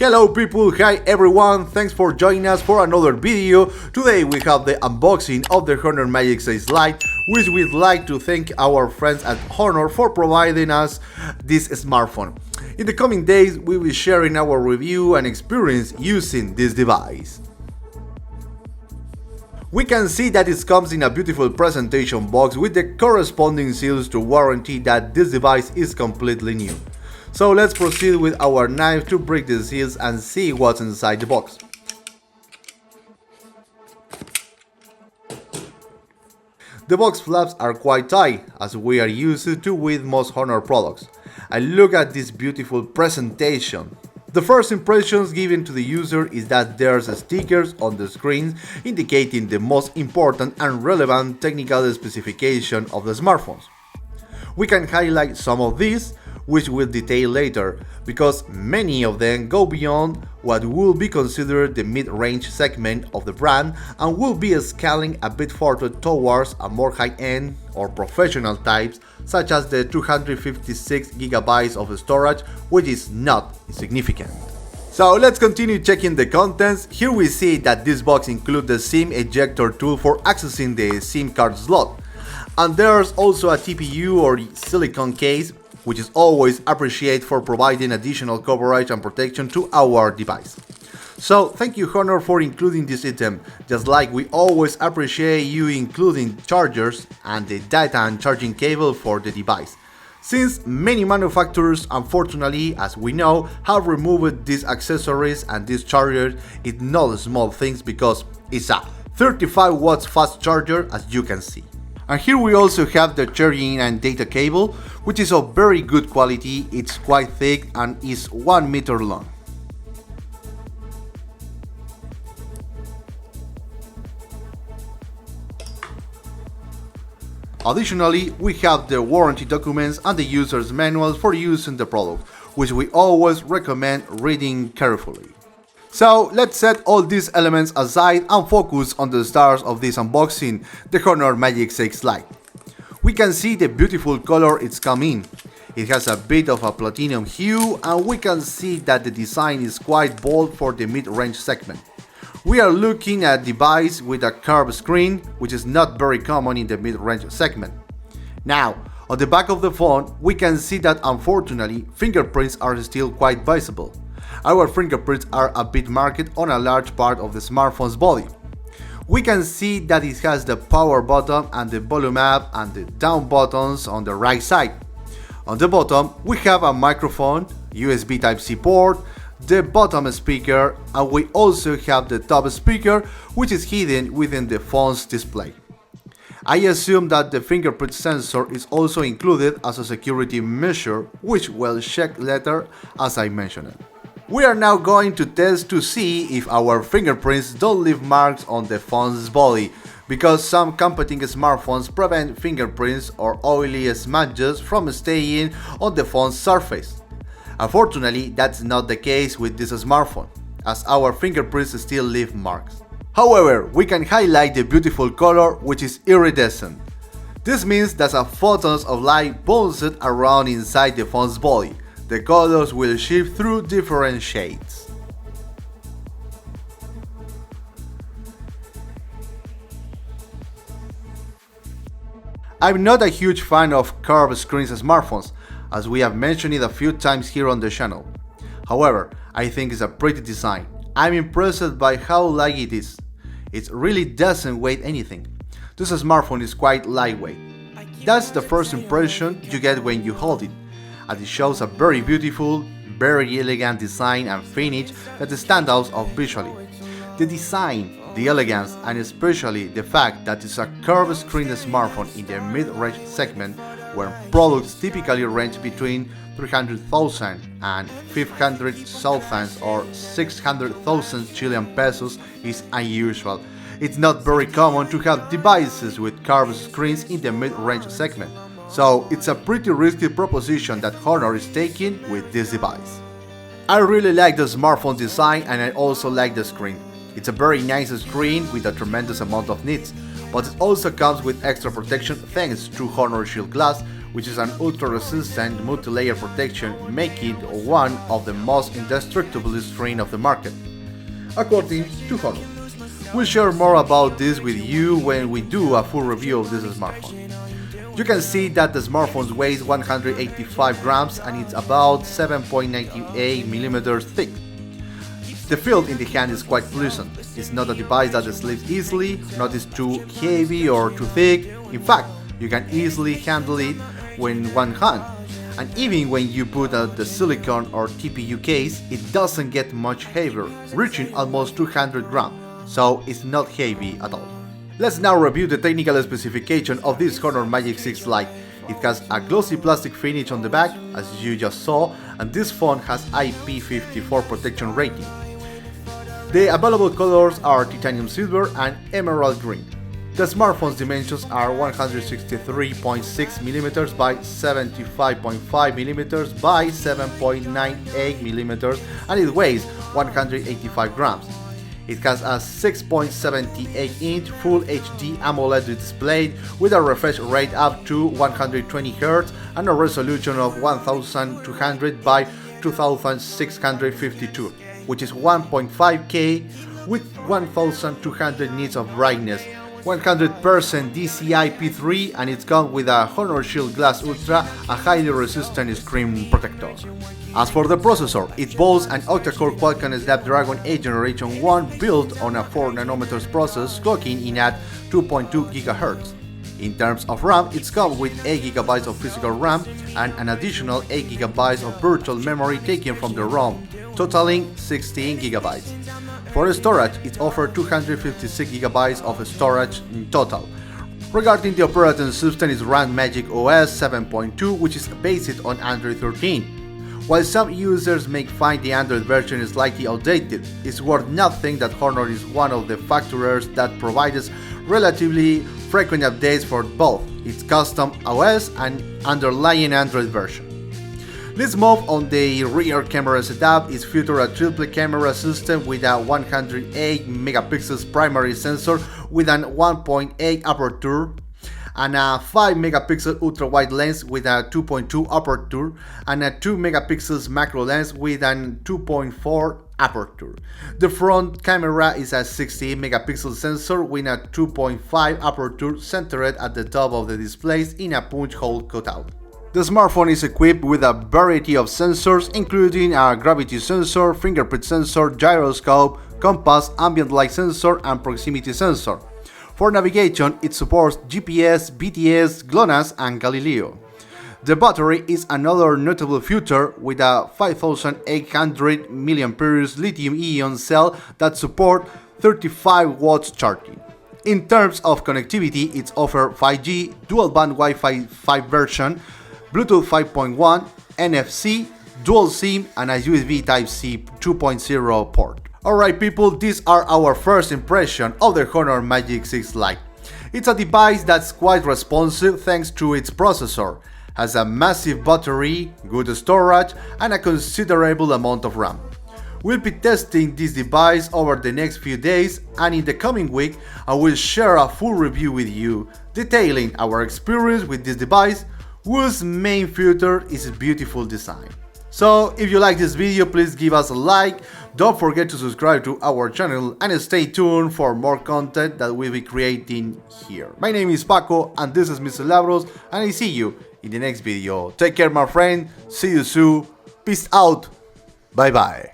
Hello people, hi everyone, thanks for joining us for another video. Today we have the unboxing of the Honor Magic 6 Lite, which we'd like to thank our friends at Honor for providing us this smartphone. In the coming days we will be sharing our review and experience using this device. We can see that it comes in a beautiful presentation box with the corresponding seals to warranty that this device is completely new. So let's proceed with our knife to break the seals and see what's inside the box. The box flaps are quite tight, as we are used to with most Honor products. And look at this beautiful presentation. The first impressions given to the user is that there's stickers on the screen indicating the most important and relevant technical specification of the smartphones. We can highlight some of these, which we'll detail later, because many of them go beyond what will be considered the mid-range segment of the brand and will be scaling a bit further towards a more high-end or professional types, such as the 256GB of storage, which is not insignificant. So let's continue checking the contents. Here we see that this box includes the SIM ejector tool for accessing the SIM card slot. And there's also a TPU or silicone case, which is always appreciated for providing additional coverage and protection to our device. So thank you Honor for including this item, just like we always appreciate you including chargers and the data and charging cable for the device. Since many manufacturers, unfortunately, as we know, have removed these accessories and these chargers, it's not small things because it's a 35 watts fast charger, as you can see. And here we also have the charging and data cable, which is of very good quality. It's quite thick and is 1 meter long. Additionally, we have the warranty documents and the user's manual for using the product, which we always recommend reading carefully. So let's set all these elements aside and focus on the stars of this unboxing, the Honor Magic 6 Lite. We can see the beautiful color it's come in. It has a bit of a platinum hue and we can see that the design is quite bold for the mid-range segment. We are looking at a device with a curved screen, which is not very common in the mid-range segment. Now, on the back of the phone, we can see that unfortunately fingerprints are still quite visible. Our fingerprints are a bit marked on a large part of the smartphone's body. We can see that it has the power button and the volume up and the down buttons on the right side. On the bottom, we have a microphone, USB Type-C port, the bottom speaker, and we also have the top speaker, which is hidden within the phone's display. I assume that the fingerprint sensor is also included as a security measure, which we'll check later as I mentioned. We are now going to test to see if our fingerprints don't leave marks on the phone's body, because some competing smartphones prevent fingerprints or oily smudges from staying on the phone's surface. Unfortunately, that's not the case with this smartphone, as our fingerprints still leave marks. However, we can highlight the beautiful color, which is iridescent. This means that as photons of light bounce around inside the phone's body, the colors will shift through different shades. I'm not a huge fan of curved screens smartphones, as we have mentioned it a few times here on the channel. However, I think it's a pretty design. I'm impressed by how light it is. It really doesn't weigh anything. This smartphone is quite lightweight. That's the first impression you get when you hold it, as it shows a very beautiful, very elegant design and finish that stand out visually. The design, the elegance, and especially the fact that it's a curved screen smartphone in the mid-range segment, where products typically range between 300,000 and 500,000 or 600,000 Chilean pesos, is unusual. It's not very common to have devices with curved screens in the mid-range segment, so it's a pretty risky proposition that Honor is taking with this device. I really like the smartphone design and I also like the screen. It's a very nice screen with a tremendous amount of nits, but it also comes with extra protection thanks to Honor Shield Glass, which is an ultra-resistant multi-layer protection, making it one of the most indestructible screens of the market, according to Honor. We'll share more about this with you when we do a full review of this smartphone. You can see that the smartphone weighs 185 grams and it's about 7.98 millimeters thick. The feel in the hand is quite pleasant. It's not a device that slips easily, not is too heavy or too thick. In fact, you can easily handle it with one hand. And even when you put the silicone or TPU case, it doesn't get much heavier, reaching almost 200 grams, so it's not heavy at all. Let's now review the technical specification of this Honor Magic 6 Lite. It has a glossy plastic finish on the back, as you just saw, and this phone has IP54 protection rating. The available colors are titanium silver and emerald green. The smartphone's dimensions are 163.6 mm by 75.5 mm by 7.98 mm and it weighs 185 grams. It has a 6.78-inch Full HD AMOLED display with a refresh rate up to 120 Hz and a resolution of 1200 by 2652, which is 1.5K with 1200 nits of brightness, 100% DCI-P3, and it's come with a Honor Shield Glass Ultra, a highly resistant screen protector. As for the processor, it boasts an octa-core Qualcomm Snapdragon 8 Generation 1 built on a 4nm process, clocking in at 2.2 GHz. In terms of RAM, it's come with 8GB of physical RAM and an additional 8GB of virtual memory taken from the ROM, totaling 16GB. For storage, it offers 256GB of storage in total. Regarding the operating system, it runs Magic OS 7.2, which is based on Android 13. While some users may find the Android version slightly outdated, it's worth noting that Honor is one of the factories that provides relatively frequent updates for both its custom OS and underlying Android version. Let's move on. The rear camera setup is featured a triple camera system with a 108 megapixels primary sensor with an 1.8 aperture and a 5 megapixel ultra wide lens with a 2.2 aperture and a 2 megapixels macro lens with an 2.4 aperture. The front camera is a 68 megapixel sensor with a 2.5 aperture centered at the top of the displays in a punch hole cutout. The smartphone is equipped with a variety of sensors, including a gravity sensor, fingerprint sensor, gyroscope, compass, ambient light sensor, and proximity sensor. For navigation, it supports GPS, BTS, GLONASS, and Galileo. The battery is another notable feature with a 5800 mAh lithium-ion cell that supports 35 watts charging. In terms of connectivity, it offers 5G, dual-band Wi-Fi 5 version, Bluetooth 5.1, NFC, dual SIM, and a USB Type-C 2.0 port. Alright people, these are our first impression of the Honor Magic 6 Lite. It's a device that's quite responsive thanks to its processor, has a massive battery, good storage, and a considerable amount of RAM. We'll be testing this device over the next few days, and in the coming week I will share a full review with you, detailing our experience with this device, whose main feature is its beautiful design. So if you like this video, please give us a like, don't forget to subscribe to our channel and stay tuned for more content that we'll be creating here. My name is Paco and this is Miscelabros, and I see you in the next video. Take care my friend, see you soon, peace out, bye bye.